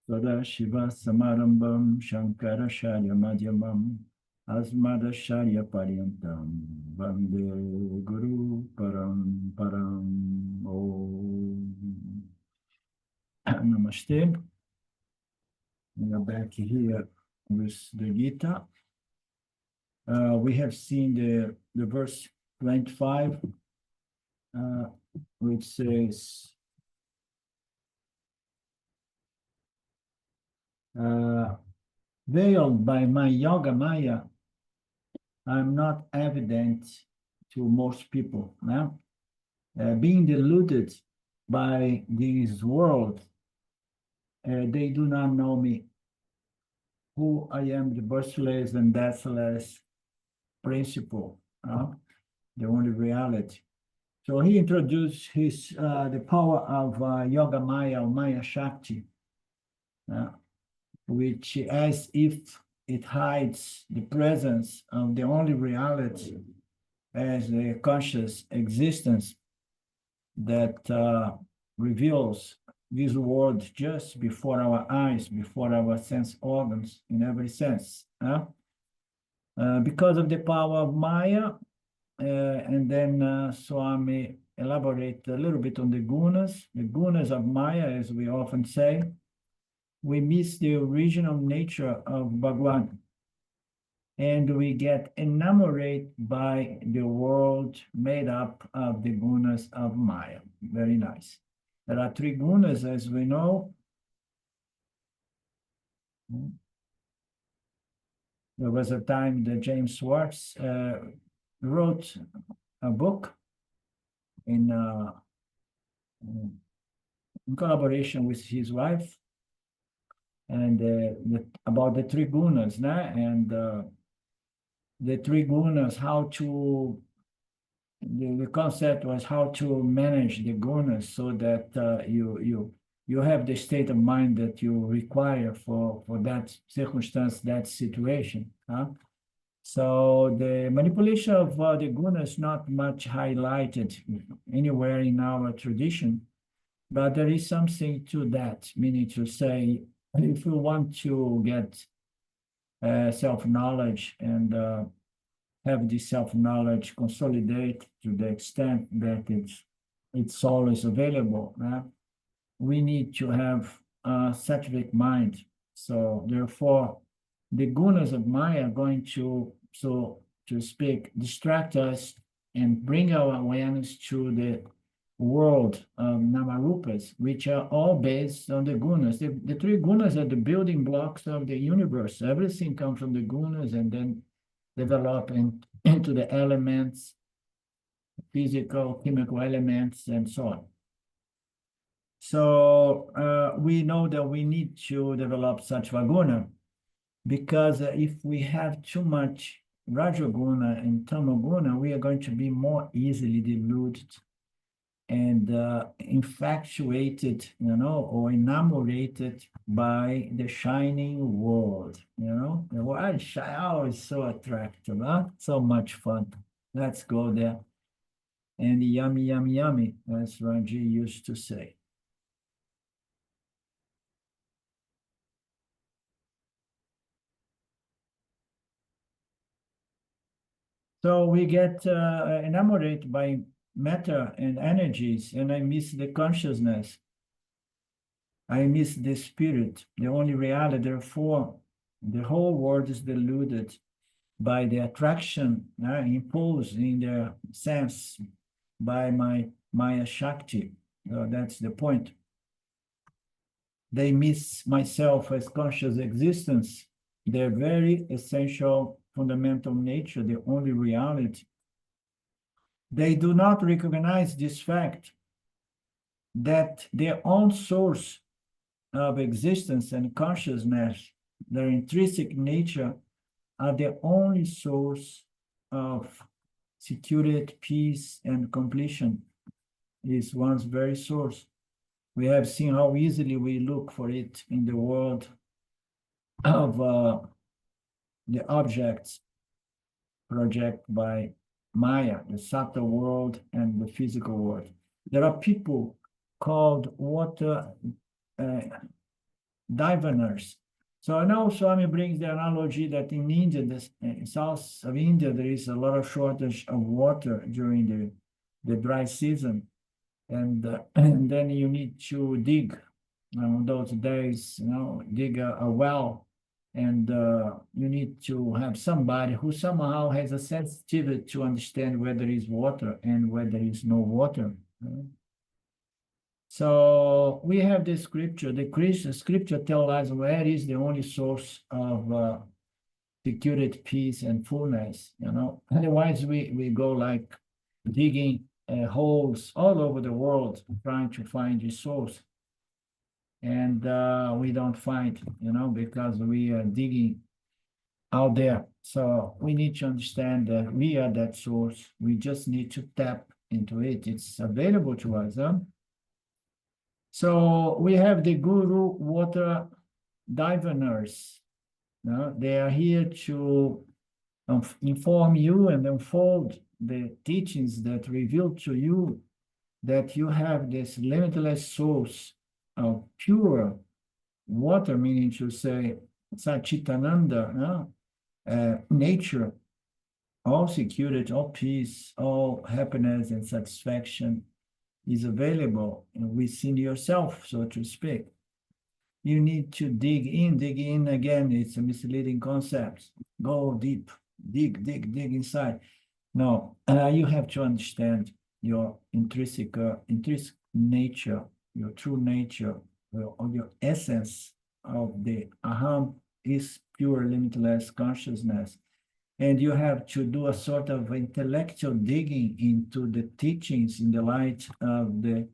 Sadashiva Samarambam Shankaracharya Madhyamam Asmadacharya Paryantam Vande Guru Param. Om. Namaste. We are back here with the Gita. We have seen the verse 25, which says, veiled by my yoga maya, I'm not evident to most people. Now, being deluded by this world, they do not know me, who I am, the birthless and deathless principle, the only reality. So he introduced the power of yoga maya or maya shakti, which, as if it hides the presence of the only reality as the conscious existence that reveals this world just before our eyes, before our sense organs, in every sense. Because of the power of Maya, and then Swami elaborate a little bit on the gunas of Maya, as we often say. We miss the original nature of Bhagwan, and we get enamored by the world made up of the gunas of Maya. Very nice. There are three gunas, as we know. There was a time that James Schwartz wrote a book in collaboration with his wife, and about the three gunas, and the three gunas, how to, the concept was how to manage the gunas so that you have the state of mind that you require for that circumstance, that situation. So the manipulation of the gunas is not much highlighted anywhere in our tradition, but there is something to that, meaning to say, if you want to get self-knowledge and have this self-knowledge consolidate to the extent that it's always available, we need to have a sattvic mind. So therefore, the gunas of Maya are going to, so to speak, distract us and bring our awareness to the world of namarupas, which are all based on the gunas. The three gunas are the building blocks of the universe. Everything comes from the gunas and then develop into the elements, physical, chemical elements, and so on. So we know that we need to develop sattva guna, because if we have too much rajoguna and tamoguna, we are going to be more easily deluded and infatuated, or enamored by the shining world. The world is so attractive, so much fun. Let's go there. And yummy, yummy, yummy, as Ranji used to say. So we get enamored by matter and energies, and I miss the consciousness. I miss the spirit, the only reality. Therefore, the whole world is deluded by the attraction imposed in their sense by my Maya Shakti. So that's the point. They miss myself as conscious existence, their very essential fundamental nature, the only reality. They do not recognize this fact that their own source of existence and consciousness, their intrinsic nature, are the only source of security, peace, and completion. Is one's very source. We have seen how easily we look for it in the world of the objects projected by Maya, the subtle world and the physical world. There are people called water diviners. So now Swami brings the analogy that in India, in south of India, there is a lot of shortage of water during the dry season. And then you need to dig on those days, dig a well. And you need to have somebody who somehow has a sensitivity to understand where there is water and where there is no water. So we have the scripture. The Krishna scripture tells us where is the only source of security, peace, and fullness. Otherwise we go like digging holes all over the world trying to find the source, and we don't find, because we are digging out there. So we need to understand that we are that source. We just need to tap into it. It's available to us. So we have the guru water diviners. They are here to inform you and unfold the teachings that reveal to you that you have this limitless source of pure water, meaning to say Satchitananda, nature, all security, all peace, all happiness and satisfaction is available within yourself, so to speak. You need to dig in again. It's a misleading concept. Go deep, dig inside. No, you have to understand your intrinsic nature, your true nature, or your essence of the aham is pure limitless consciousness. And you have to do a sort of intellectual digging into the teachings in the light of the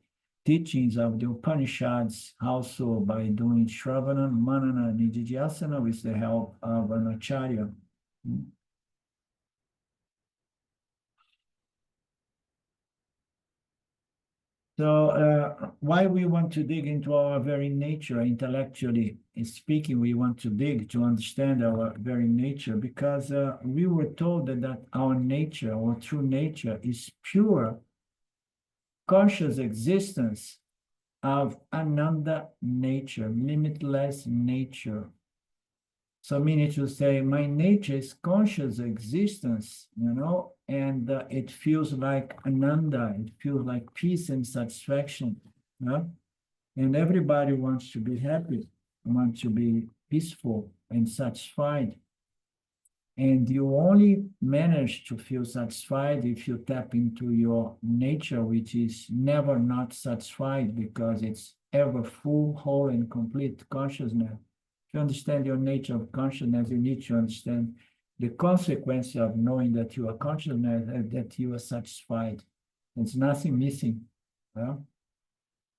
teachings of the Upanishads, also by doing Shravana, Manana, and Nididhyasana with the help of an Acharya. So why we want to dig into our very nature, intellectually speaking, we want to dig to understand our very nature, because we were told that our nature, our true nature, is pure conscious existence of ananda nature, limitless nature. So meaning to say, my nature is conscious existence, and it feels like ananda, it feels like peace and satisfaction. And everybody wants to be happy, wants to be peaceful and satisfied. And you only manage to feel satisfied if you tap into your nature, which is never not satisfied, because it's ever full, whole, and complete consciousness. To understand your nature of consciousness, you need to understand the consequence of knowing that you are consciousness and that you are satisfied. There's nothing missing.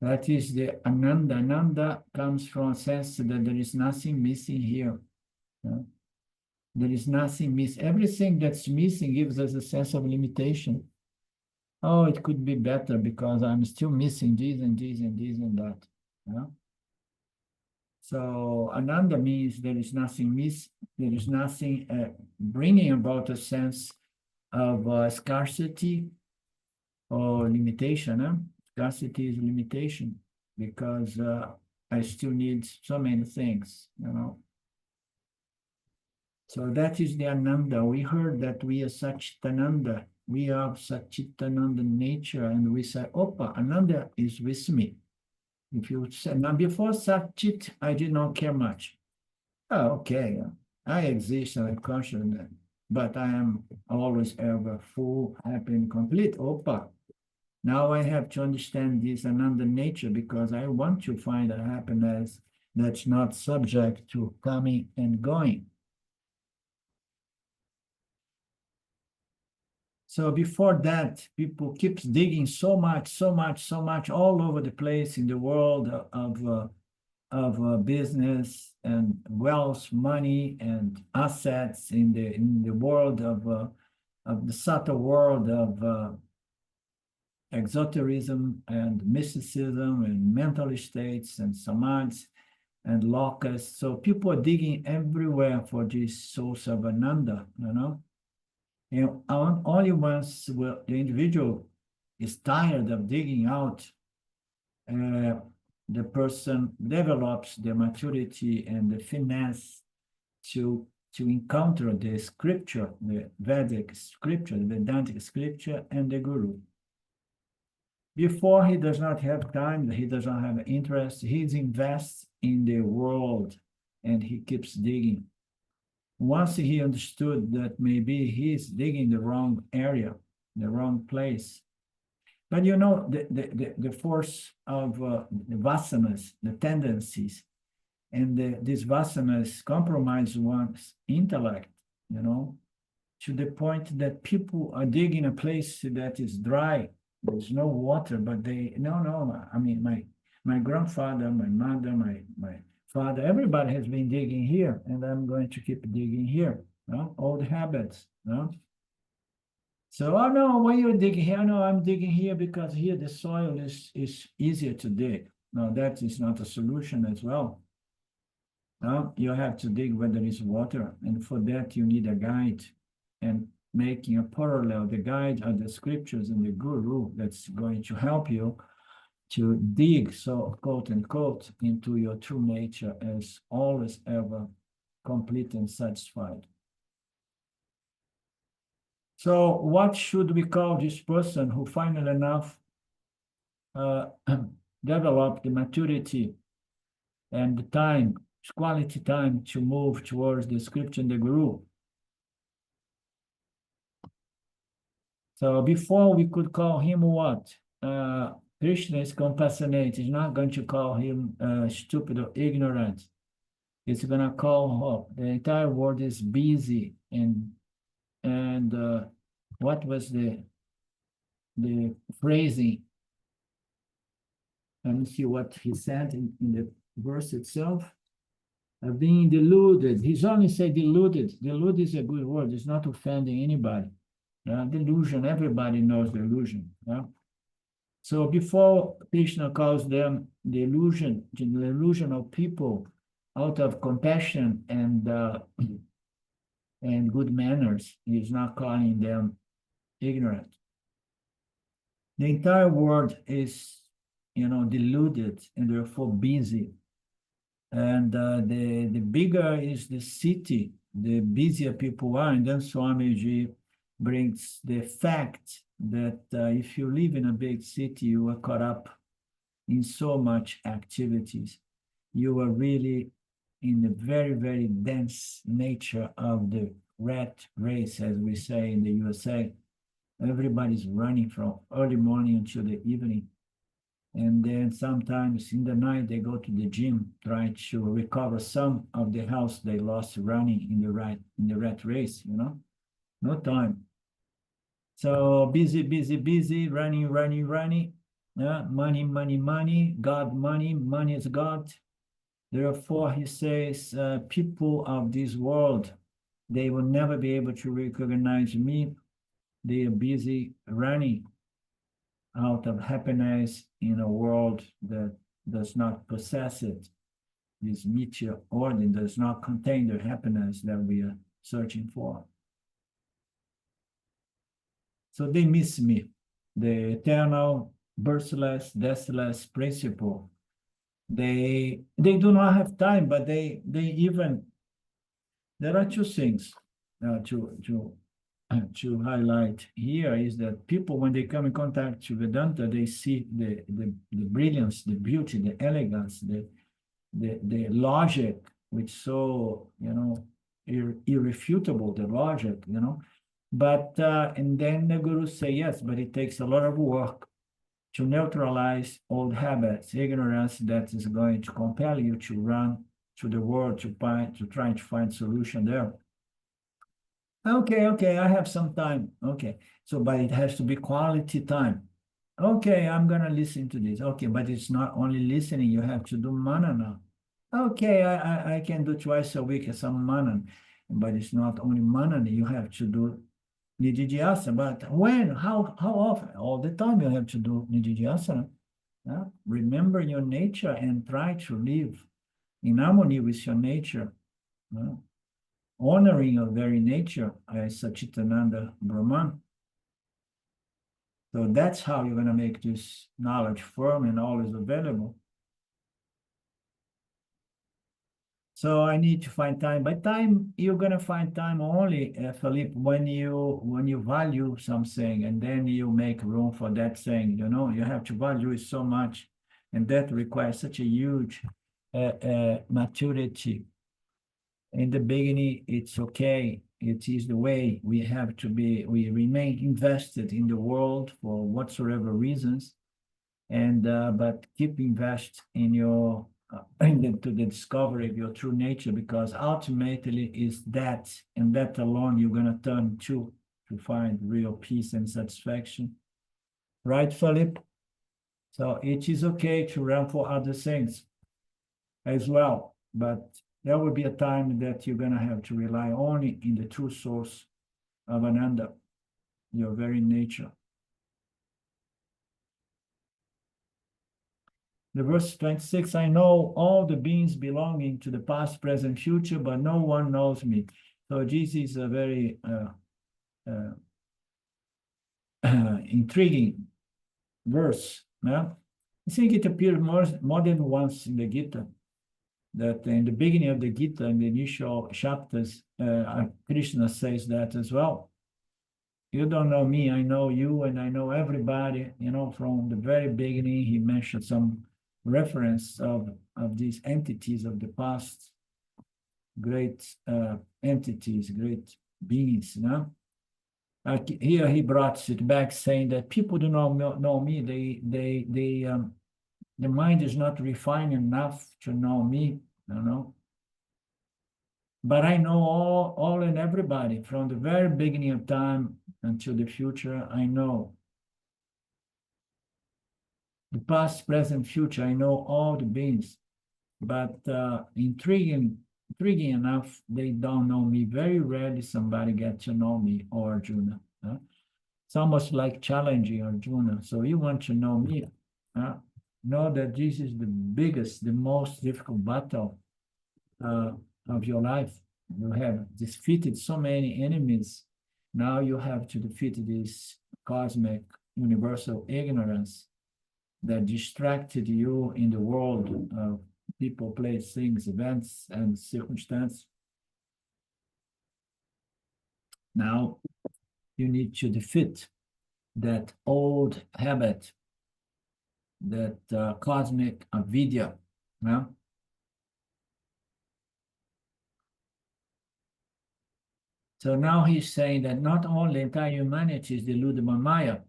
That is the ananda. Ananda comes from a sense that there is nothing missing here. There is nothing missing. Everything that's missing gives us a sense of limitation. Oh, it could be better because I'm still missing this and this and this and that. So ananda means there is nothing missing. There is nothing bringing about a sense of scarcity or limitation. Scarcity is limitation because I still need so many things, So that is the ananda. We heard that we are Satchitananda. We are Satchitananda nature, and we say, Opa, ananda is with me. If you say, now before Satchit, I did not care much. Oh, okay, I exist, I'm conscious, but I am always ever full, happy, and complete. Opa. Now I have to understand this ananda nature because I want to find a happiness that's not subject to coming and going. So before that, people keep digging so much all over the place in the world of business and wealth, money, and assets in the world of the subtle world of exotericism and mysticism and mental states and samadhis and locusts. So people are digging everywhere for this source of ananda, And only once the individual is tired of digging out, the person develops the maturity and the finesse to encounter the scripture, the Vedic scripture, the Vedantic scripture, and the Guru. Before, he does not have time, he does not have interest, he invests in the world, and he keeps digging. Once he understood that maybe he's digging the wrong area, the wrong place. But you know, the force of the vasanas, the tendencies, and these vasanas compromise one's intellect, you know, to the point that people are digging a place that is dry, there's no water, but no, I mean, my grandfather, my mother, my father, everybody has been digging here, and I'm going to keep digging here, old habits, So, oh no, why you digging here? No, I'm digging here because here the soil is easier to dig. No, that is not a solution as well. You have to dig where there is water, and for that you need a guide, and making a parallel. The guide are the scriptures and the guru that's going to help you to dig, so quote unquote, into your true nature as always ever complete and satisfied. So what should we call this person who finally enough developed the maturity and the time, quality time to move towards the scripture and the guru? So before we could call him what? Krishna is compassionate. He's not going to call him stupid or ignorant. It's going to call the entire world is busy, and what was the phrasing? Let me see what he said in the verse itself. Being deluded. He's only said deluded. Deluded is a good word. It's not offending anybody. Delusion, everybody knows delusion. So before Krishna calls them delusional people out of compassion and good manners, he's not calling them ignorant. The entire world is, deluded and therefore busy. And the bigger is the city, the busier people are. And then Swamiji brings the fact that if you live in a big city, you are caught up in so much activities. You are really in the very, very dense nature of the rat race, as we say in the USA. Everybody's running from early morning until the evening. And then sometimes in the night, they go to the gym, trying to recover some of the health they lost running in the rat race, no time. So busy, running. Money, God, money is God. Therefore, he says, people of this world, they will never be able to recognize me. They are busy running out of happiness in a world that does not possess it. This meteor order does not contain the happiness that we are searching for. So they miss me, the eternal, birthless, deathless principle. They do not have time, but they even, there are two things to highlight here is that people, when they come in contact with Vedanta, they see the brilliance, the beauty, the elegance, the logic, which so, irrefutable, the logic, But, and then the gurus say, yes, but it takes a lot of work to neutralize old habits, ignorance that is going to compel you to run to the world to try to find solution there. Okay, I have some time. Okay, so, but it has to be quality time. Okay, I'm going to listen to this. Okay, but it's not only listening, you have to do manana. Okay, I can do twice a week some manana, but it's not only manana, you have to do nididhyasana. But when, how often? All the time you have to do nididhyasana. Remember your nature and try to live in harmony with your nature. Honoring your very nature as Satchitananda Brahman. So that's how you're going to make this knowledge firm and always available. So I need to find time. By time, you're gonna find time only, Philippe, when you value something, and then you make room for that thing. You know, you have to value it so much, and that requires such a huge maturity. In the beginning, it's okay. It is the way we have to be. We remain invested in the world for whatsoever reasons, and but keep invest in your into the discovery of your true nature, because ultimately is that, and that alone you're going to turn to find real peace and satisfaction. Right, Philip? So it is okay to run for other things as well, but there will be a time that you're going to have to rely only in the true source of Ananda, your very nature. The verse 26, I know all the beings belonging to the past, present, future, but no one knows me. So this is a very intriguing verse. Yeah? I think it appears more than once in the Gita, that in the beginning of the Gita, in the initial chapters, Krishna says that as well. You don't know me, I know you, and I know everybody. You know, from the very beginning, he mentioned some reference of these entities of the past, great entities, great beings, you know. Here he brought it back, saying that people do not know me. The mind is not refined enough to know me, you know. But I know all and everybody from the very beginning of time until the future. I know the past, present, future. I know all the beings, but intriguing enough, they don't know me. Very rarely somebody gets to know me or Arjuna. It's almost like challenging Arjuna. So you want to know me? Know that this is the biggest, the most difficult battle of your life. You have defeated so many enemies. Now you have to defeat this cosmic universal ignorance that distracted you in the world of people, place, things, events, and circumstances. Now you need to defeat that old habit, that cosmic avidya. Yeah? So now he's saying that not only entire humanity is deluded by Maya.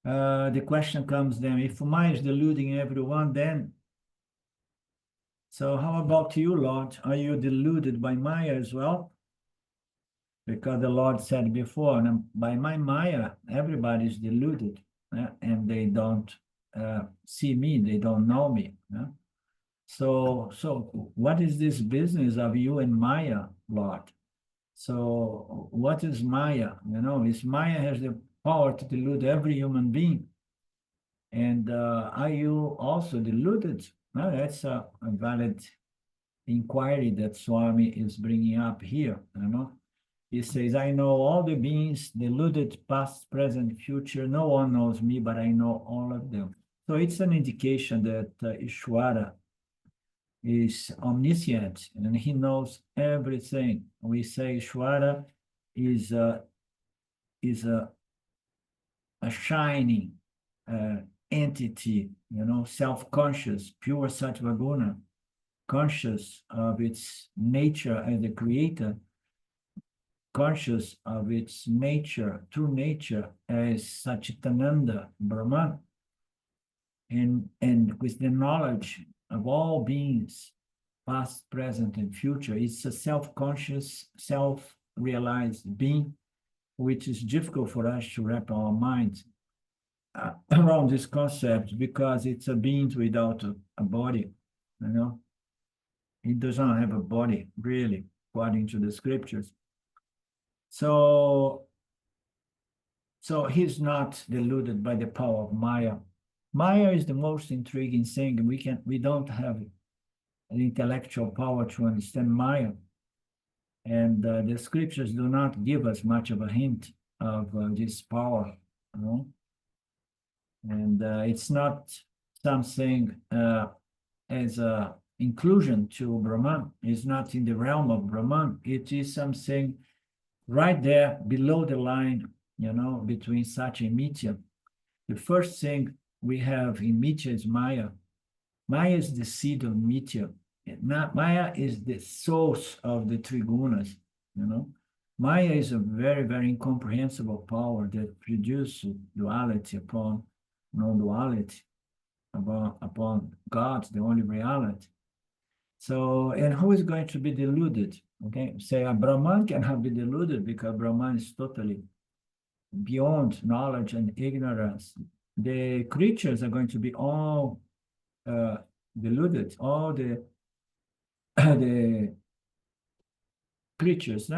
The question comes then, if Maya is deluding everyone, then, so how about you, Lord? Are you deluded by Maya as well? Because the Lord said before, by my Maya, everybody is deluded, and they don't see me, they don't know me. So what is this business of you and Maya, Lord? So what is Maya? You know, is Maya has the power to delude every human being. And are you also deluded? No, that's a valid inquiry that Swami is bringing up here. You know, he says, I know all the beings, deluded, past, present, future. No one knows me, but I know all of them. So it's an indication that Īśvara is omniscient and he knows everything. We say Īśvara is a shining entity, you know, self-conscious, pure sattva guna, conscious of its nature as a creator, conscious of its nature, true nature as Satchitananda, Brahman, and with the knowledge of all beings, past, present, and future. It's a self-conscious, self-realized being, which is difficult for us to wrap our minds around this concept, because it's a being without a body, you know. It does not have a body, really, according to the scriptures. So he's not deluded by the power of Maya. Maya is the most intriguing thing. We don't have an intellectual power to understand Maya. And the scriptures do not give us much of a hint of this power, you know? And it's not something as a inclusion to Brahman. It's not in the realm of Brahman. It is something right there below the line, between Satya and Mithya. The first thing we have in Mithya is Maya. Maya is the seed of Mithya. Maya is the source of the three gunas, Maya is a very, very incomprehensible power that produces duality upon non-duality, upon God, the only reality. So, and who is going to be deluded? Okay, say a Brahman cannot be deluded because Brahman is totally beyond knowledge and ignorance. The creatures are going to be all deluded, all the the creatures,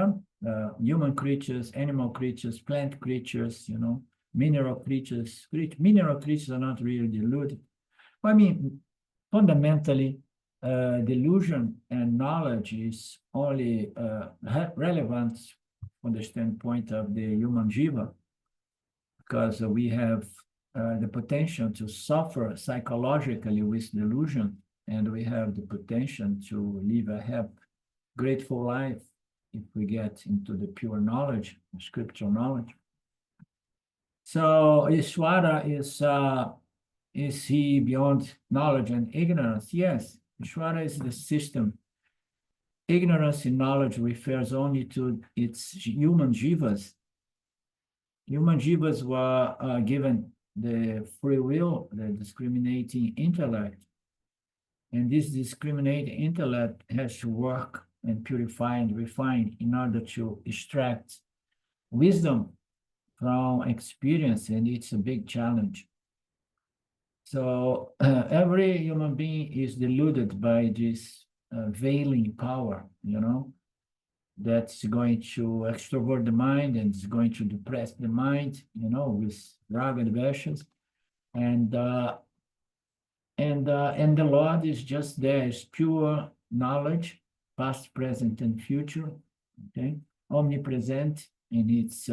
human creatures, animal creatures, plant creatures, mineral creatures. Mineral creatures are not really deluded. I mean, fundamentally, delusion and knowledge is only relevant from the standpoint of the human jiva, because we have the potential to suffer psychologically with delusion, and we have the potential to live a happy, grateful life if we get into the pure knowledge, scriptural knowledge. So Īśvara is he beyond knowledge and ignorance? Yes, Īśvara is the system. Ignorance and knowledge refers only to its human jivas. Human jivas were given the free will, the discriminating intellect. And this discriminating intellect has to work and purify and refine in order to extract wisdom from experience, and it's a big challenge. So every human being is deluded by this veiling power, that's going to extrovert the mind and is going to depress the mind, with raga and vestas. And the Lord is just there, is pure knowledge, past, present, and future, okay? Omnipresent in its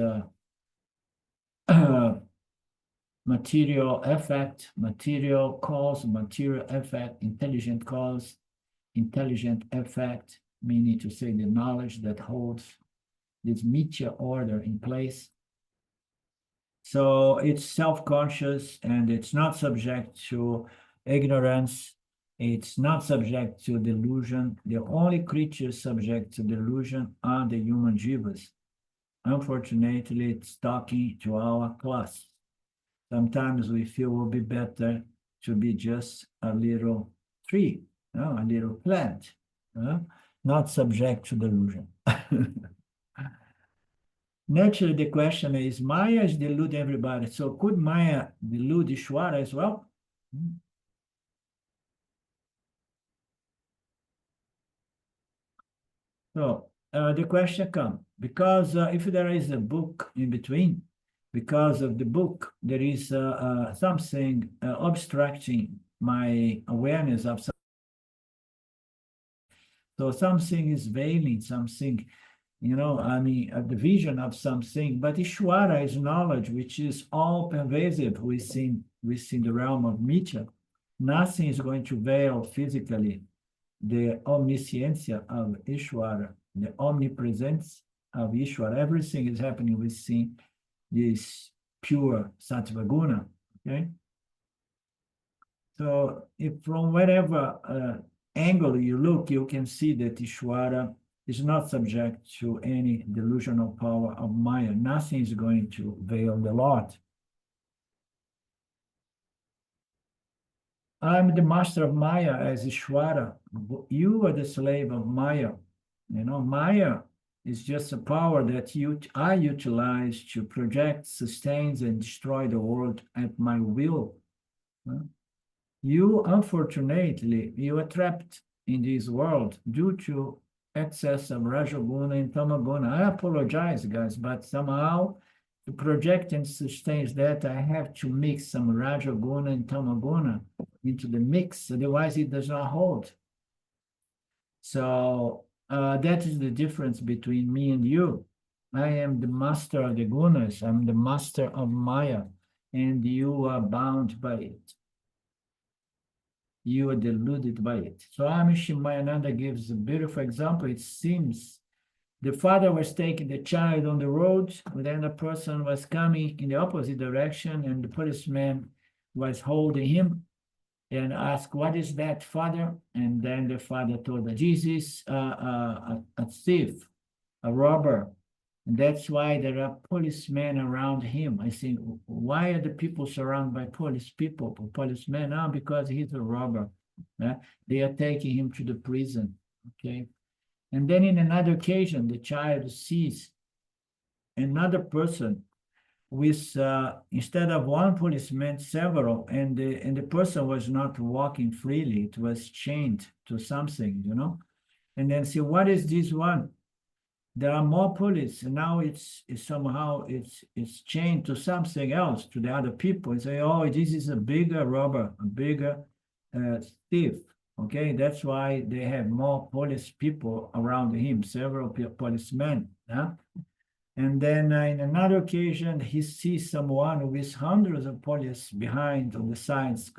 material effect, material cause, material effect, intelligent cause, intelligent effect, meaning to say the knowledge that holds this mithya order in place. So it's self-conscious and it's not subject to ignorance. It's not subject to delusion. The only creatures subject to delusion are the human jivas. Unfortunately, it's talking to our class. Sometimes we feel it would be better to be just a little tree, a little plant, not subject to delusion. Naturally, the question is, Maya is deluding everybody. So could Maya delude Īśvara as well? So the question comes, because if there is a book in between, because of the book, there is something obstructing my awareness of something. So something is veiling something, the vision of something. But Īśvara is knowledge, which is all pervasive within the realm of Mithya. Nothing is going to veil physically the omniscience of Īśvara, the omnipresence of Īśvara. Everything is happening within this pure sattva guna, okay? So if from whatever angle you look, you can see that Īśvara is not subject to any delusional power of Maya. Nothing is going to veil the Lord. I'm the master of Maya as Īśvara. You are the slave of Maya. Maya is just a power that I utilize to project, sustain, and destroy the world at my will. You, unfortunately, you are trapped in this world due to excess of Rajoguna and Tamaguna. I apologize, guys, but somehow to project and sustain that, I have to mix some Rajoguna and Tamaguna into the mix, otherwise it does not hold. So that is the difference between me and you. I am the master of the gunas, I'm the master of Maya, and you are bound by it. you are deluded by it. So Swami Shimayananda gives a beautiful example. It seems the father was taking the child on the road, and then the person was coming in the opposite direction, and the policeman was holding him and asked, "What is that, father?" And then the father told her, "This is a thief, a robber. And that's why there are policemen around him." I think, why are the people surrounded by policemen? Oh, because he's a robber. They are taking him to the prison. Okay. And then in another occasion, the child sees another person with, instead of one policeman, several, and the person was not walking freely. It was chained to something, And then see, what is this one? There are more police, and now it's somehow chained to something else, to the other people. And say, oh, this is a bigger robber, a bigger thief. Okay, that's why they have more police people around him, several policemen. And then in another occasion, he sees someone with hundreds of police behind on the sides.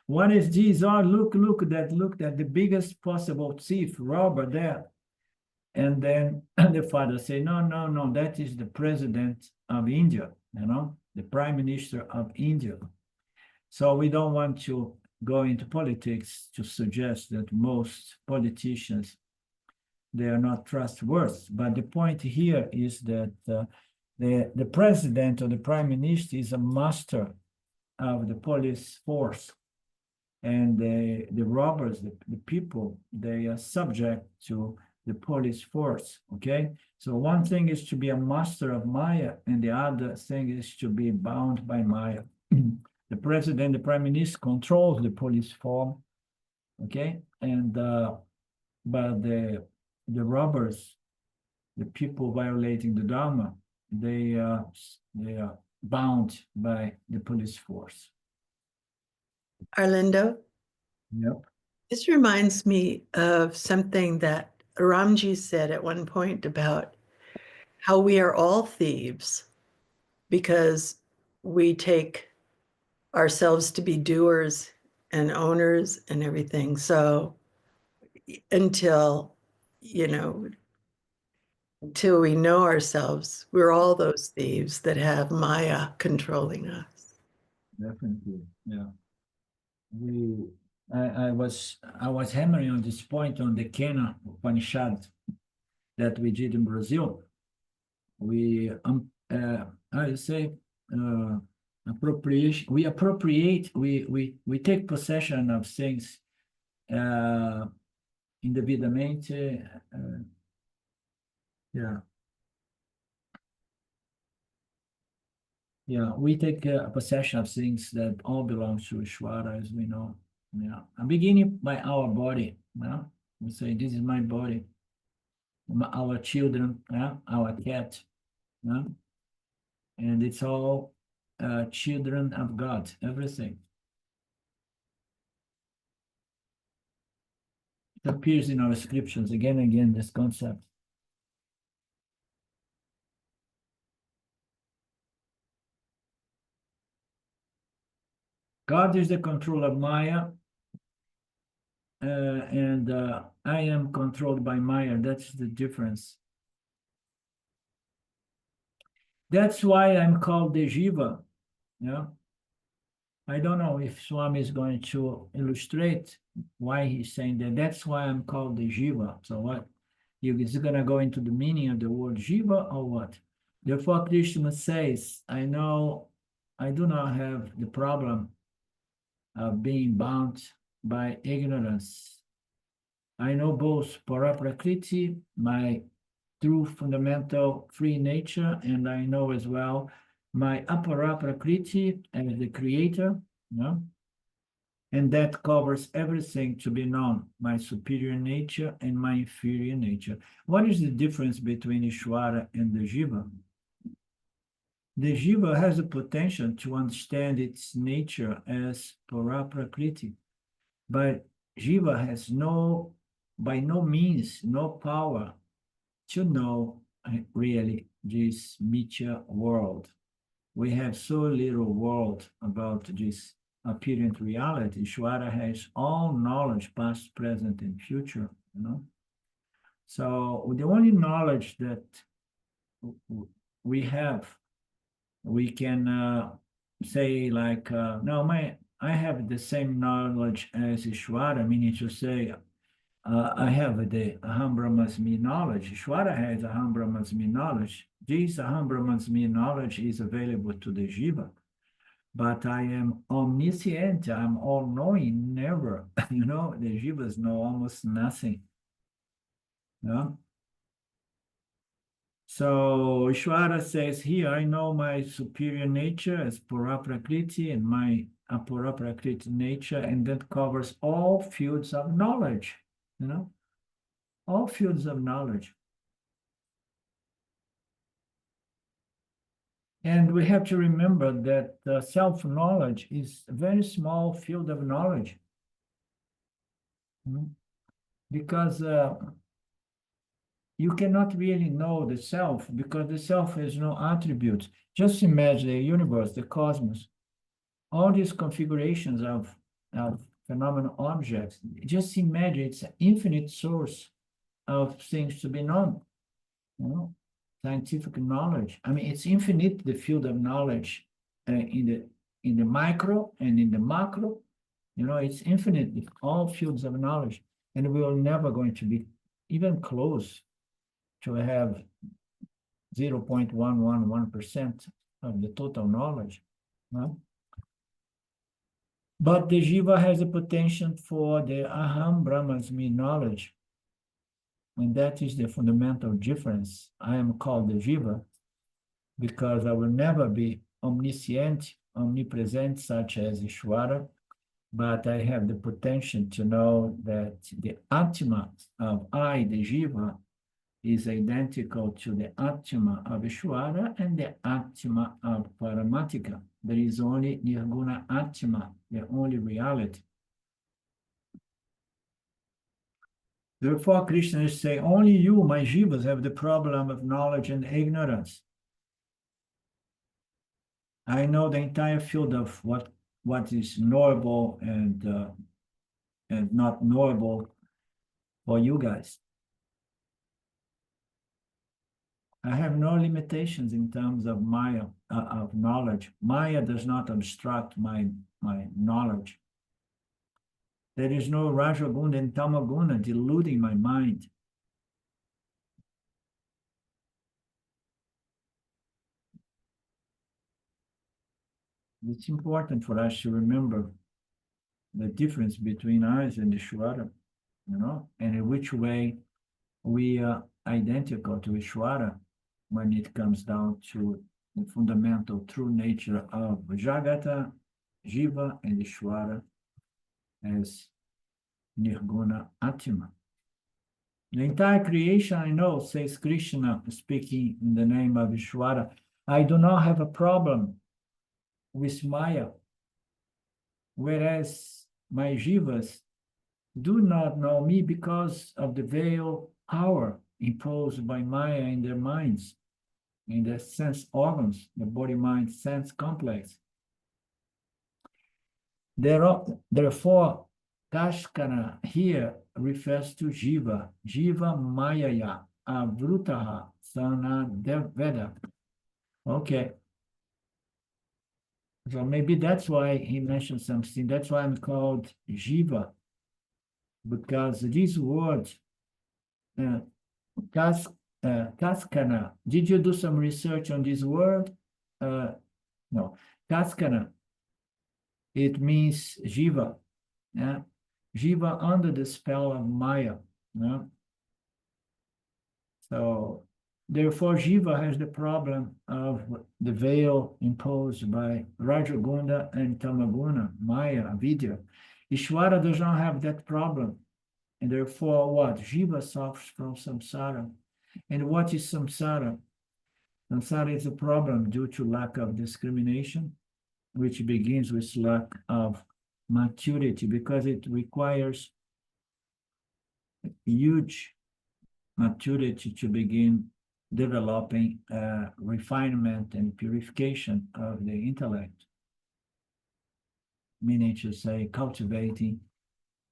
What is this? Oh, look that the biggest possible thief, robber there. And then the father say, no, that is the president of India, the prime minister of India. So we don't want to go into politics to suggest that most politicians, they are not trustworthy. But the point here is that the president or the prime minister is a master of the police force. And the robbers, the people, they are subject to the police force, okay? So one thing is to be a master of Maya, and the other thing is to be bound by Maya. The president, the prime minister controls the police force, okay? And but the robbers, the people violating the Dharma, they are bound by the police force. Arlindo? Yep. This reminds me of something that Ramji said at one point about how we are all thieves because we take ourselves to be doers and owners and everything. So until we know ourselves, we're all those thieves that have Maya controlling us. Definitely, yeah. I was hammering on this point on the Kena Upanishad that we did in Brazil. We appropriation. We appropriate. We take possession of things indevidamente. Yeah, we take possession of things that all belong to Īśvara, as we know. Yeah, I'm beginning by our body. We say, this is my body. Our children, our cat. And it's all children of God, everything. It appears in our scriptures again and again, this concept. God is the control of Maya, and I am controlled by Maya. That's the difference. That's why I'm called the Jiva. I don't know if Swami is going to illustrate why he's saying that. That's why I'm called the Jiva. So what? Is going to go into the meaning of the word Jiva or what? Therefore, Krishna says, I know I do not have the problem of being bound by ignorance. I know both parā prakṛti, my true fundamental free nature, and I know as well my aparā prakṛti as the creator, and that covers everything to be known, my superior nature and my inferior nature. What is the difference between Īśvara and the Jiva? The Jiva has the potential to understand its nature as parā prakṛti, but Jiva has by no means, no power to know really this mithya world. We have so little world about this apparent reality. Īśvara has all knowledge, past, present, and future, you know. So the only knowledge that we have, we can say like, no, I have the same knowledge as Īśvara, meaning to say, I have the Aham Brahmasmi knowledge. Īśvara has Aham Brahmasmi knowledge. This Aham Brahmasmi knowledge is available to the Jiva. But I am omniscient, I'm all-knowing, never. You know, the Jivas know almost nothing. No? So Īśvara says here, I know my superior nature as parā prakṛti and my aparā prakṛti nature, and that covers all fields of knowledge, you know, all fields of knowledge. And we have to remember that self-knowledge is a very small field of knowledge. Because you cannot really know the self, because the self has no attributes. Just imagine the universe, the cosmos, all these configurations of phenomenal objects. Just imagine it's an infinite source of things to be known, you know, scientific knowledge. I mean, it's infinite, the field of knowledge in the micro and in the macro. You know, it's infinite, all fields of knowledge, and we are never going to be even close to have 0.111% of the total knowledge. No? But the Jiva has a potential for the Aham Brahmasmi knowledge. And that is the fundamental difference. I am called the Jiva because I will never be omniscient, omnipresent, such as Īśvara, but I have the potential to know that the Atma of I, the Jiva, is identical to the Atma of Īśvara and the Atma of Paramatika. There is only Nirguna Atma, the only reality. Therefore, Krishna is saying, only you, my Jivas, have the problem of knowledge and ignorance. I know the entire field of what is knowable and not knowable for you guys. I have no limitations in terms of Maya, of knowledge. Maya does not obstruct my knowledge. There is no Rajaguna and Tamaguna deluding my mind. It's important for us to remember the difference between us and Īśvara, you know, and in which way we are identical to Īśvara when it comes down to the fundamental true nature of Jagata, Jiva, and Īśvara as Nirguna Atma. The entire creation I know, says Krishna, speaking in the name of Īśvara, I do not have a problem with Maya, whereas my Jivas do not know me because of the veil power imposed by Maya in their minds, in their sense organs, the body-mind sense complex. Therefore, Kashkana here refers to Jiva, Jiva Mayaya, Avrutaha, Sana Veda. Okay. So maybe that's why he mentioned something. That's why I'm called Jiva, because this word, Kaskana, did you do some research on this word? No. Kaskana, it means Jiva. Yeah? Jiva under the spell of Maya. Yeah? So, therefore, Jiva has the problem of the veil imposed by Rajaguna and Tamaguna, Maya, Avidya. Īśvara does not have that problem. And therefore, what? Jiva suffers from samsara. And what is samsara? Samsara is a problem due to lack of discrimination, which begins with lack of maturity, because it requires huge maturity to begin developing refinement and purification of the intellect. meaning to say cultivating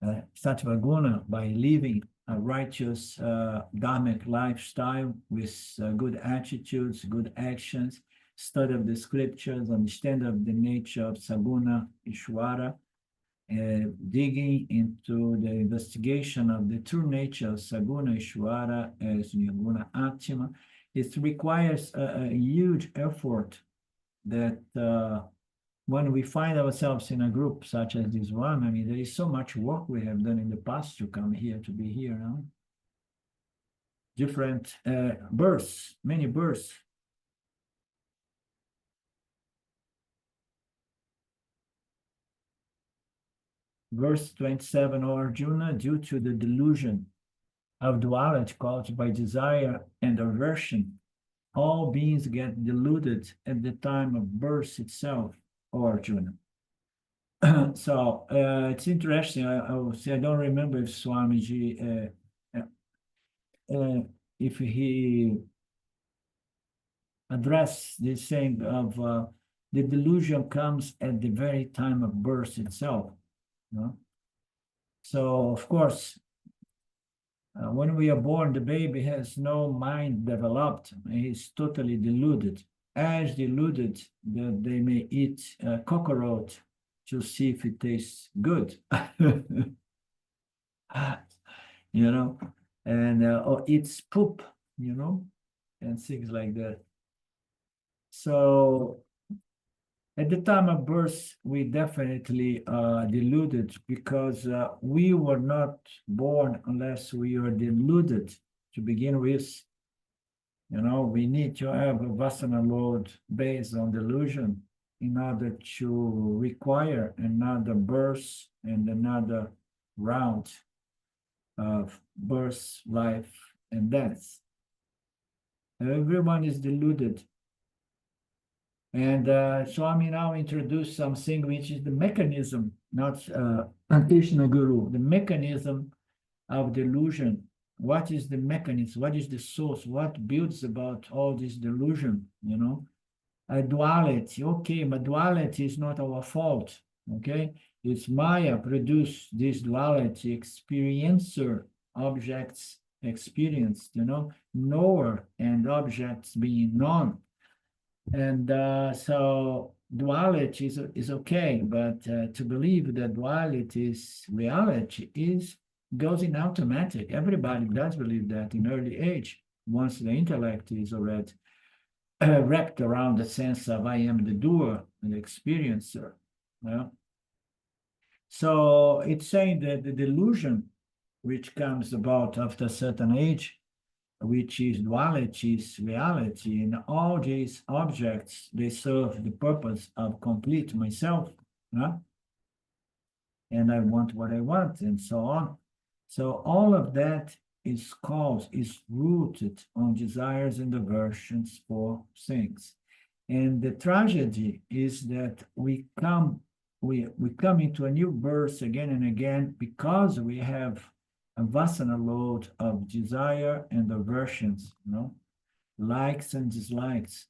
sattva guna by living a righteous dharmic lifestyle with good attitudes, good actions, study of the scriptures, understand of the nature of saguna, Īśvara, digging into the investigation of the true nature of saguna, Īśvara as nirguna Atma. It requires a huge effort that when we find ourselves in a group such as this one, I mean, there is so much work we have done in the past to come here, to be here now. Different births, many births. Verse 27, O Arjuna, due to the delusion of duality caused by desire and aversion, all beings get deluded at the time of birth itself, O Arjuna. So it's interesting. I will say, I don't remember if Swamiji, if he addressed this thing of the delusion comes at the very time of birth itself. You know? So, of course, when we are born, the baby has no mind developed. He's totally deluded. As deluded that they may eat cockroach to see if it tastes good. You know, and or eats poop, you know, and things like that. So at the time of birth, we definitely deluded because we were not born unless we were deluded to begin with. You know, we need to have a vasana load based on delusion in order to require another birth and another round of birth, life, and death. Everyone is deluded. And Swami now introduced something which is the mechanism, not Krishna Guru, the mechanism of delusion. What is the mechanism? What is the source? What builds about all this delusion, you know? A duality, okay, but duality is not our fault, okay? It's Maya produced this duality, experiencer, objects experienced, you know, knower and objects being known. And so duality is okay, but to believe that duality is reality goes in automatic. Everybody does believe that in early age, once the intellect is already wrapped around the sense of I am the doer and the experiencer. Yeah? So it's saying that the delusion which comes about after a certain age, which is duality, is reality, and all these objects, they serve the purpose of complete myself, yeah? And I want what I want, and so on. So all of that is rooted on desires and aversions for things. And the tragedy is that we come into a new birth again and again because we have a vasana load of desire and aversions, you know, likes and dislikes.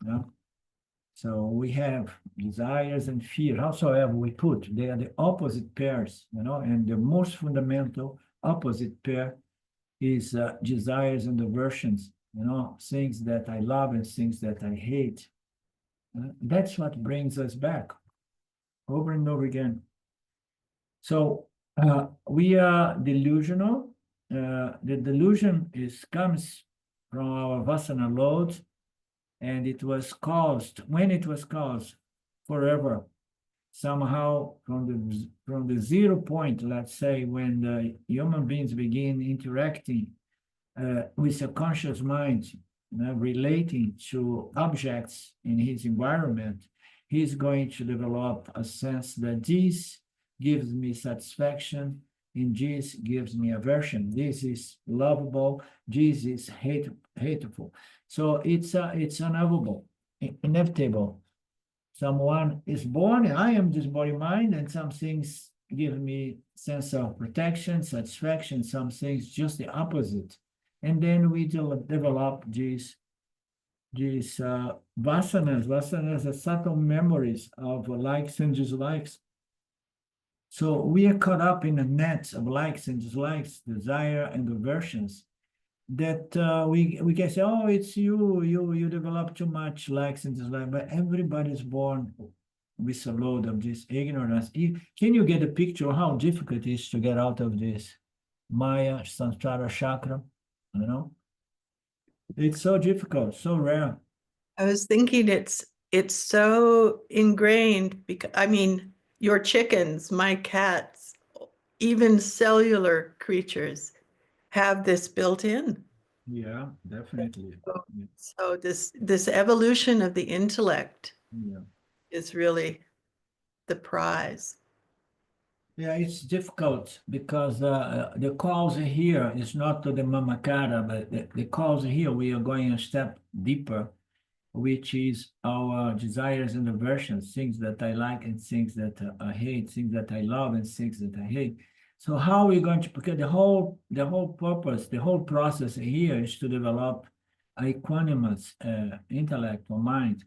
You know? So we have desires and fear, howsoever we put, they are the opposite pairs, you know, and the most fundamental opposite pair is desires and aversions, you know, things that I love and things that I hate. That's what brings us back over and over again. So we are delusional. The delusion comes from our vasana load, and it was caused, when it was caused, forever, somehow from the 0 point, let's say, when the human beings begin interacting with a conscious mind, you know, relating to objects in his environment, he's going to develop a sense that this gives me satisfaction, and this gives me aversion. This is lovable, this is hateful. So it's inevitable. Someone is born, I am this body mind, and some things give me sense of protection, satisfaction, some things just the opposite. And then we develop these vasanas. Vasanas are subtle memories of likes and dislikes. So we are caught up in a net of likes and dislikes, desire and aversions, that we can say, oh, it's you develop too much likes and dislikes, but everybody's born with a load of this ignorance. Can you get a picture of how difficult it is to get out of this Maya samsara chakra? You know, it's so difficult, so rare. I was thinking it's so ingrained because, I mean, your chickens, my cats, even cellular creatures have this built in. Yeah, definitely. So this evolution of the intellect Yeah. is really the prize. Yeah, it's difficult because the cause here is not to the mamakara, but the cause here, we are going a step deeper, which is our desires and aversions, things that I like and things that I hate, things that I love and things that I hate. So how are we going to, because the whole purpose, the whole process here is to develop a equanimous intellect or mind,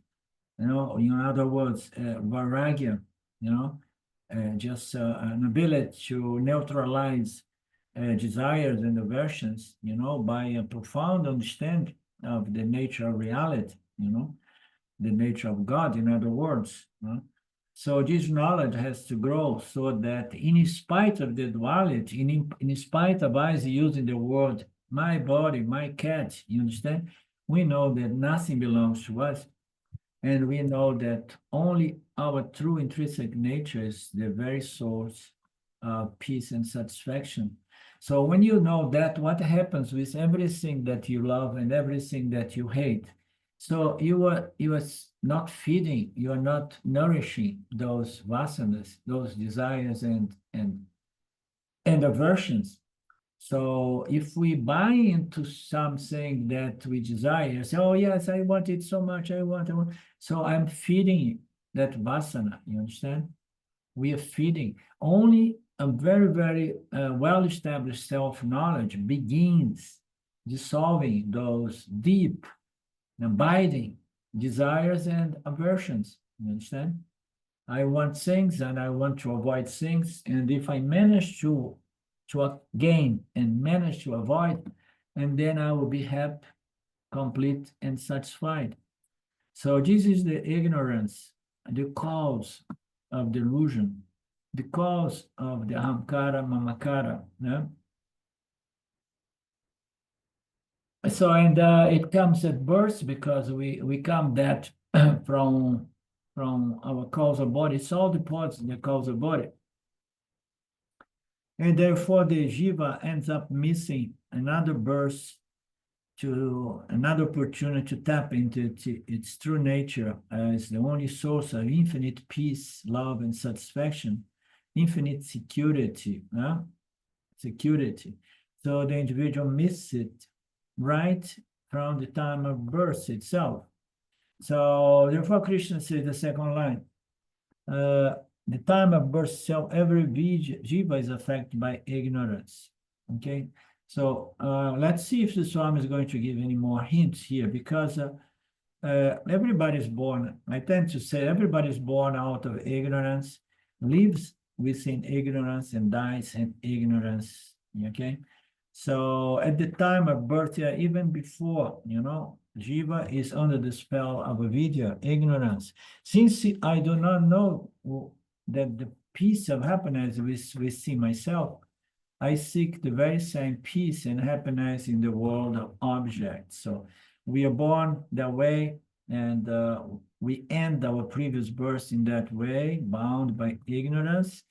you know, in other words, vairagya, you know, just an ability to neutralize desires and aversions, you know, by a profound understanding of the nature of reality, you know, the nature of God, in other words. You know? So this knowledge has to grow so that in spite of the duality, in spite of us using the word, my body, my cat, you understand? We know that nothing belongs to us. And we know that only our true intrinsic nature is the very source of peace and satisfaction. So when you know that, what happens with everything that you love and everything that you hate? So you are not feeding, you are not nourishing those vasanas, those desires and aversions. So if we buy into something that we desire, say, oh yes, I want it so much, I want. So I'm feeding that vasana, you understand? We are feeding. Only a very, very well-established self-knowledge begins dissolving those deep, abiding desires and aversions, you understand? I want things and I want to avoid things. And if I manage to gain and manage to avoid, and then I will be happy, complete, and satisfied. So this is the ignorance, the cause of delusion, the cause of the ahamkara, mamakara. Yeah? So, and it comes at birth because we come that from our causal body. It's all the parts in the causal body. And therefore the jiva ends up missing another birth, to another opportunity to tap into its true nature as the only source of infinite peace, love, and satisfaction, infinite security. Security. So the individual misses it right from the time of birth itself. So therefore Krishna says the second line, the time of birth itself, every jiva is affected by ignorance. Okay, so let's see if the Swami is going to give any more hints here, because everybody's born, I tend to say everybody's born out of ignorance, lives within ignorance, and dies in ignorance. Okay, so at the time of birth, even before, you know, jiva is under the spell of avidya, ignorance. Since I do not know that the peace of happiness within myself, I seek the very same peace and happiness in the world of objects. So we are born that way, and we end our previous birth in that way, bound by ignorance,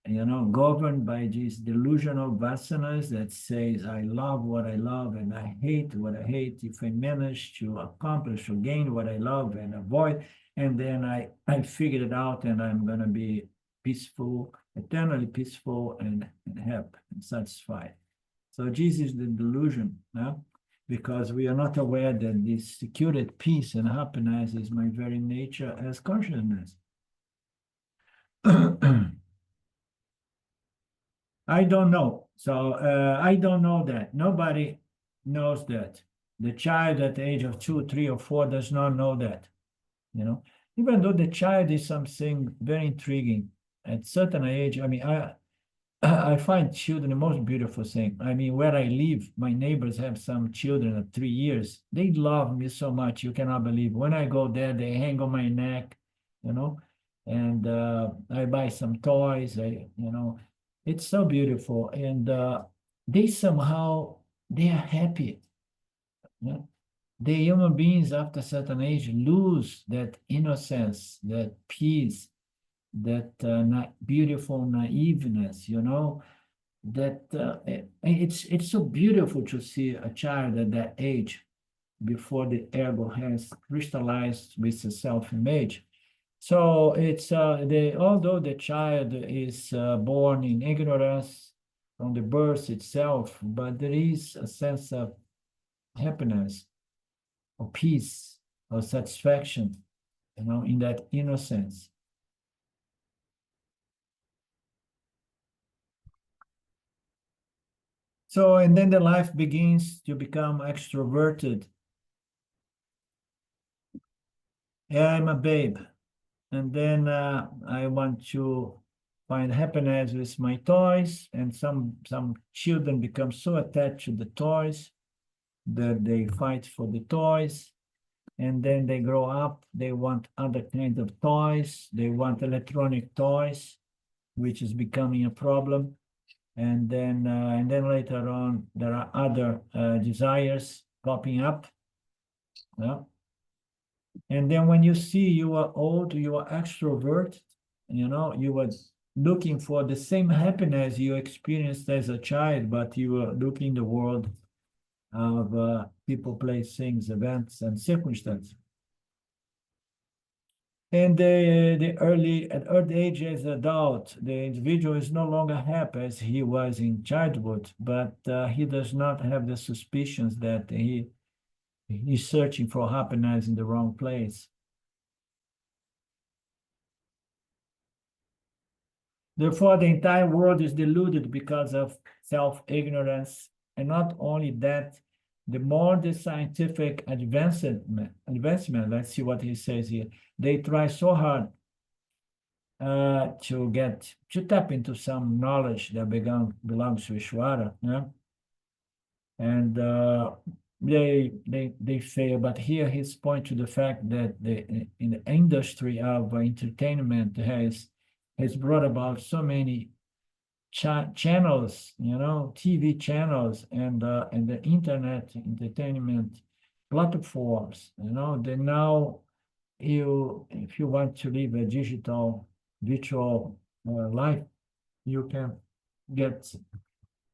you know, governed by these delusional vasanas that says, I love what I love and I hate what I hate. If I manage to accomplish or gain what I love and avoid, and then I figured it out and I'm going to be peaceful, eternally peaceful and happy and satisfied. So this is the delusion, because we are not aware that this secured peace and happiness is my very nature as consciousness. I don't know. So I don't know that. Nobody knows that. The child at the age of 2, 3, or 4 does not know that, you know, even though the child is something very intriguing. at certain age, I mean, I find children the most beautiful thing. I mean, where I live, my neighbors have some children of 3 years. They love me so much, you cannot believe. When I go there, they hang on my neck, you know, and I buy some toys. It's so beautiful, and they somehow they are happy. Yeah? The human beings after a certain age lose that innocence, that peace, that beautiful naiveness, that it's so beautiful to see a child at that age before the ego has crystallized with the self-image. So it's although the child is born in ignorance from the birth itself, but there is a sense of happiness or peace or satisfaction, in that innocence. So, and then the life begins to become extroverted. Yeah, I'm a babe. And then I want to find happiness with my toys. And some children become so attached to the toys that they fight for the toys. And then they grow up, they want other kinds of toys. They want electronic toys, which is becoming a problem. And then later on, there are other desires popping up. Yeah. And then when you see you are old, you are extrovert, you are looking for the same happiness you experienced as a child, but you are looking the world of people, place, things, events, and circumstances. And at early age as adult, the individual is no longer happy as he was in childhood, but he does not have the suspicions that he's searching for happiness in the wrong place. Therefore, the entire world is deluded because of self-ignorance. And not only that, the more the scientific advancement, let's see what he says here, they try so hard to tap into some knowledge that belongs to Īśvara, yeah? And they fail. But here he's pointing to the fact that in the industry of entertainment has brought about so many channels, TV channels, and the internet entertainment platforms, that now if you want to live a digital virtual life, you can get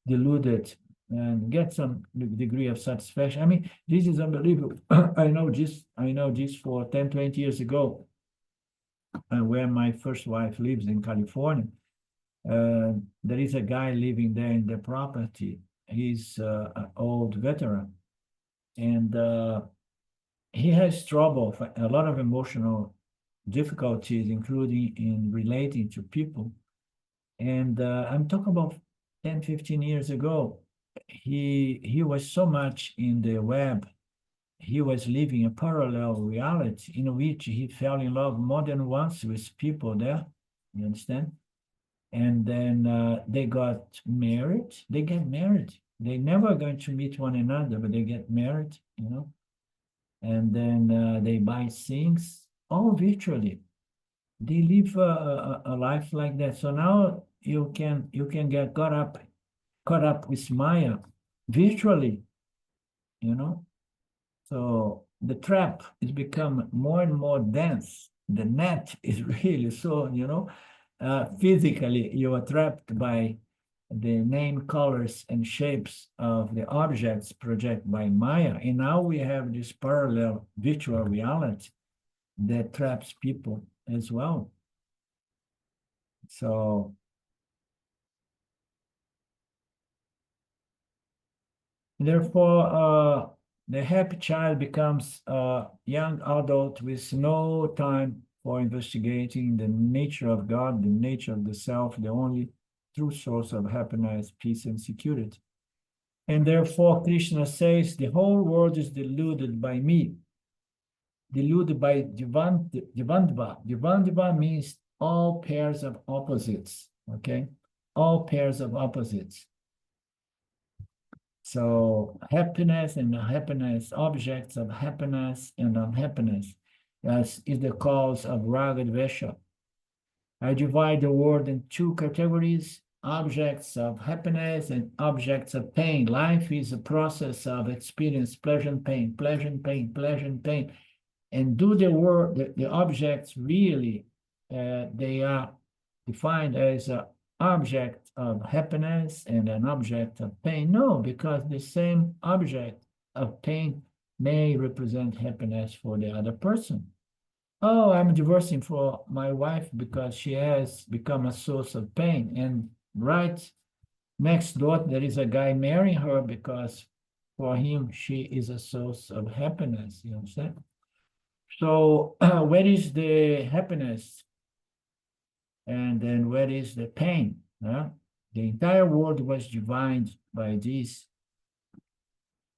deluded and get some degree of satisfaction. I mean, this is unbelievable. I know this for 10, 20 years ago, where my first wife lives in California. There is a guy living there in the property. He's an old veteran, and he has trouble, a lot of emotional difficulties, including in relating to people. And I'm talking about 10, 15 years ago. He was so much in the web. He was living a parallel reality in which he fell in love more than once with people there. You understand? And then they got married. They get married. They never going to meet one another, but they get married, And then they buy things all virtually. They live a life like that. So now you can get caught up with Maya virtually, So the trap is become more and more dense. The net is really so, physically you are trapped by the name, colors, and shapes of the objects projected by Maya. And now we have this parallel virtual reality that traps people as well. So therefore, the happy child becomes a young adult with no time for investigating the nature of God, the nature of the self, the only true source of happiness, peace, and security. And therefore, Krishna says, the whole world is deluded by me, deluded by Divandva. Divandva means all pairs of opposites, okay? All pairs of opposites. So happiness and unhappiness, objects of happiness and unhappiness, as is the cause of raga dvesha. I divide the world in two categories, objects of happiness and objects of pain. Life is a process of experience, pleasure and pain, pleasure and pain, pleasure and pain. And do the world, the objects really, they are defined as an object of happiness and an object of pain? No, because the same object of pain may represent happiness for the other person. Oh, I'm divorcing for my wife because she has become a source of pain. And right next door, there is a guy marrying her because for him, she is a source of happiness, you understand? So where is the happiness? And then where is the pain? The entire world was divided by this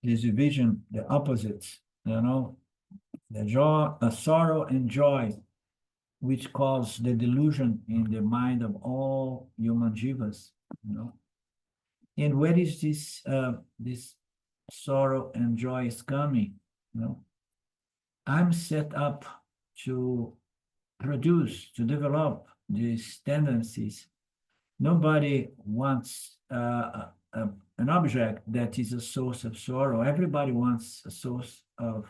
division, the opposites, the joy, sorrow and joy, which cause the delusion in the mind of all human jivas, And where is this this sorrow and joy is coming? I'm set up to produce, to develop these tendencies. Nobody wants an object that is a source of sorrow. Everybody wants a source of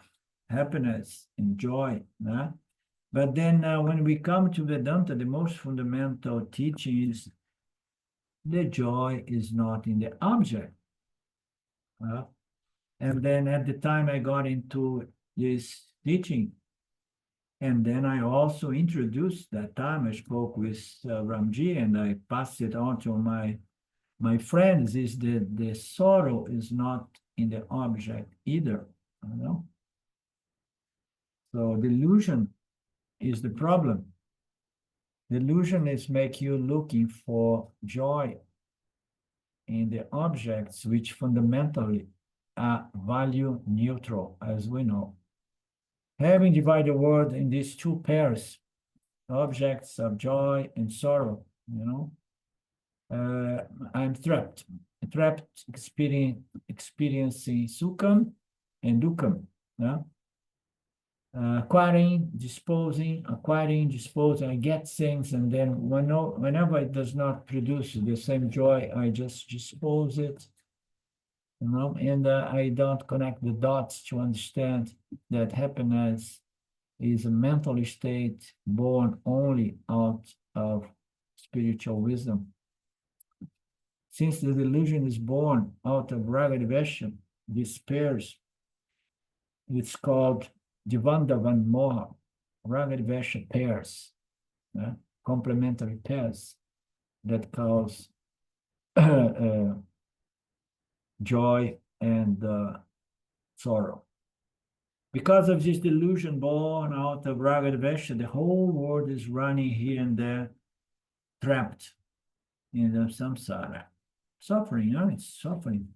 happiness and joy. But then when we come to Vedanta, the most fundamental teaching is the joy is not in the object. And then at the time I got into this teaching, and then I also introduced that time I spoke with Ramji, and I passed it on to my friends, is that the sorrow is not in the object either. So delusion is the problem. Delusion is make you looking for joy in the objects which fundamentally are value neutral, as we know. Having divided the world in these two pairs, objects of joy and sorrow, I'm trapped experiencing sukham and dukkam. Acquiring, disposing, I get things, and then whenever it does not produce the same joy, I just dispose it. And I don't connect the dots to understand that happiness is a mental state born only out of spiritual wisdom. Since the delusion is born out of raga dvesha, these pairs, it's called Dvandava moha, raga dvesha pairs, complementary pairs that cause joy and sorrow. Because of this delusion born out of raga dvesha, the whole world is running here and there, trapped in the samsara. Suffering, it's suffering.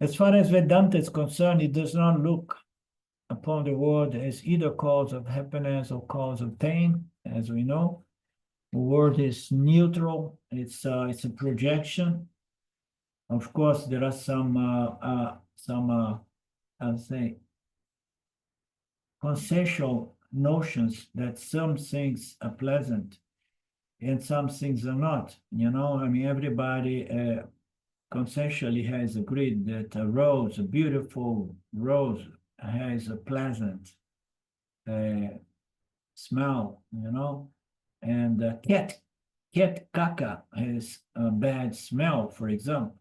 As far as Vedanta is concerned, it does not look upon the world as either cause of happiness or cause of pain, as we know. The world is neutral, it's a projection. Of course, there are some I'll say, consensual notions that some things are pleasant and some things are not. Everybody consensually has agreed that a beautiful rose, has a pleasant smell, and cat caca has a bad smell, for example,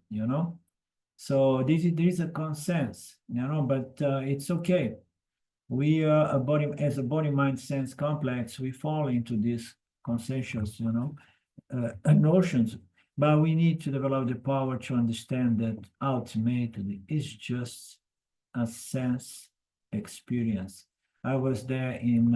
So there is a consensus, but it's okay. We are as a body-mind sense complex, we fall into these consensus, notions, but we need to develop the power to understand that ultimately it's just a sense experience. I was there in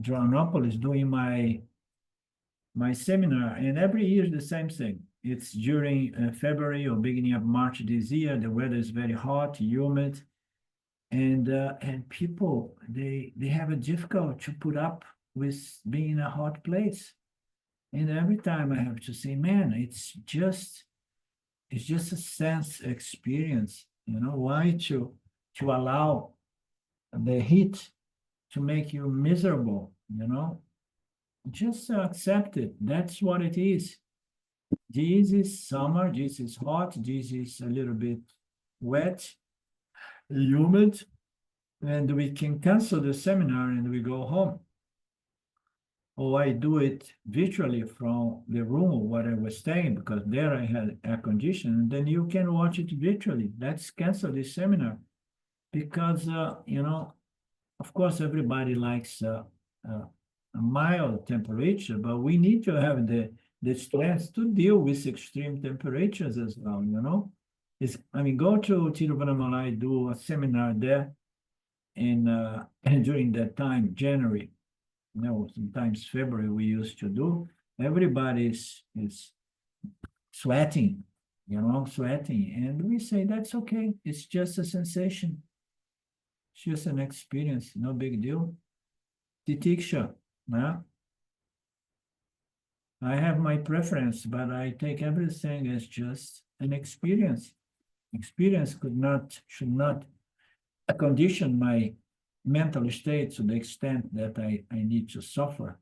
Joannopolis doing my seminar, and every year the same thing. It's during February or beginning of March this year. The weather is very hot, humid, and people they have a difficult to put up with being in a hot place. And every time I have to say, man, it's just a sense experience, you know, why to allow the heat to make you miserable, you know? Just accept it. That's what it is. This is summer, this is hot, this is a little bit wet, humid, and we can cancel the seminar and we go home. Or I do it virtually from the room where I was staying, because there I had air conditioning, and then you can watch it virtually. Let's cancel this seminar. Because, you know, of course, everybody likes a mild temperature, but we need to have the strength to deal with extreme temperatures as well, you know? I mean, go to Tiruvannamalai, do a seminar there in during that time, January, you know, sometimes February we used to do. Everybody is sweating, you know, sweating. And we say, that's okay. It's just a sensation. It's just an experience, no big deal. Titiksha, yeah? I have my preference, but I take everything as just an experience. Experience should not condition my mental state to the extent that I need to suffer.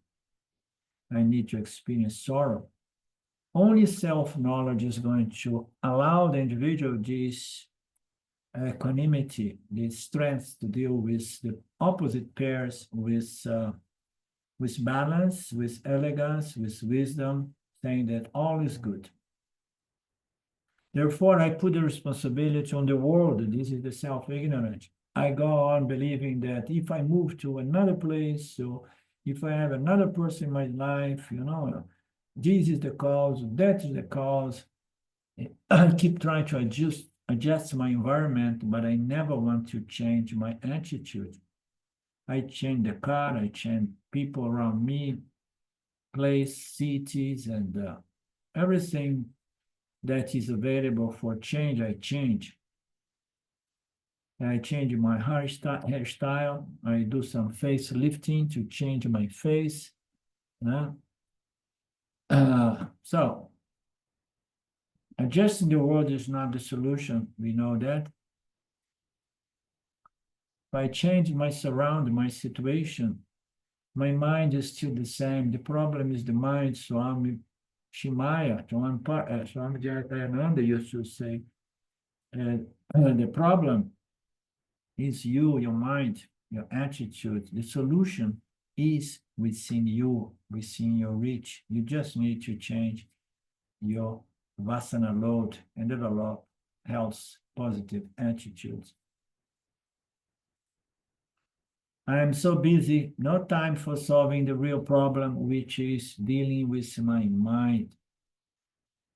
I need to experience sorrow. Only self-knowledge is going to allow the individual this equanimity, this strength to deal with the opposite pairs, with balance, with elegance, with wisdom, saying that all is good. Therefore, I put the responsibility on the world. This is the self-ignorant. I go on believing that if I move to another place, so if I have another person in my life, you know, this is the cause, that is the cause. I keep trying to adjust my environment, but I never want to change my attitude. I change the car, I change people around me, place, cities, and everything that is available for change, I change. I change my hairstyle. I do some face lifting to change my face. So, adjusting the world is not the solution. We know that. If I change my surrounding, my situation, my mind is still the same. The problem is the mind. Swami Shimaya, Swami Jayakananda used to say, the problem is you, your mind, your attitude. The solution is within you, within your reach. You just need to change your vasana load and develop health, positive attitudes. I am so busy, no time for solving the real problem, which is dealing with my mind.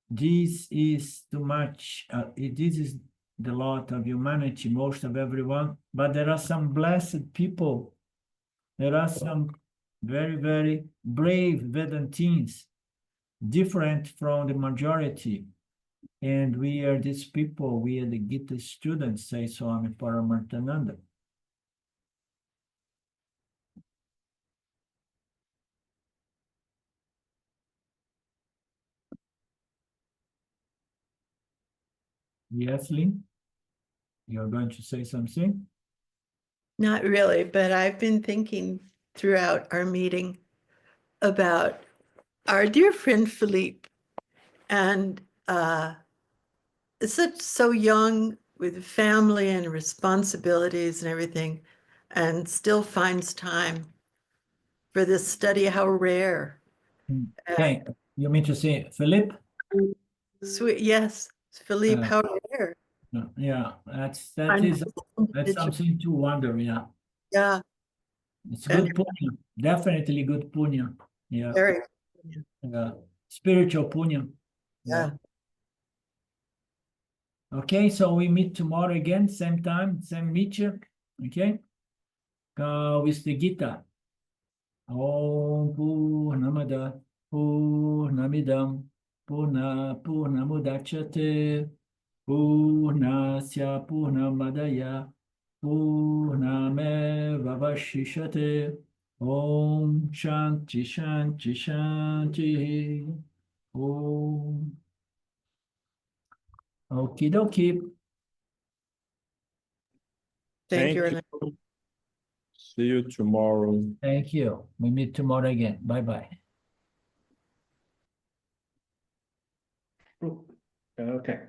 This is too much. This is the lot of humanity, most of everyone, but there are some blessed people. There are some very, very brave Vedantins, different from the majority. And we are these people, we are the Gita students, say Swami Paramarthananda. Yes, Lynn? You're going to say something? Not really, but I've been thinking throughout our meeting about our dear friend Philippe, and such so young with family and responsibilities and everything, and still finds time for this study. How rare. Okay, you mean to say Philip? Sweet, yes, Philippe, how rare. Yeah, that's something to wonder. Yeah. Yeah. It's good punya, definitely good punya. Yeah. Very. Spiritual punya. Yeah. Okay, so we meet tomorrow again, same time, same meet. Okay. With the Gita. Om Purnamada Purnamidam Purnamudachyate Purnasya Purnamadaya Purnamevavashishate Om Shanti Shanti Shanti. Om. Okie dokie. Thank you. Thank you. See you tomorrow. Thank you. We meet tomorrow again. Bye-bye. Okay.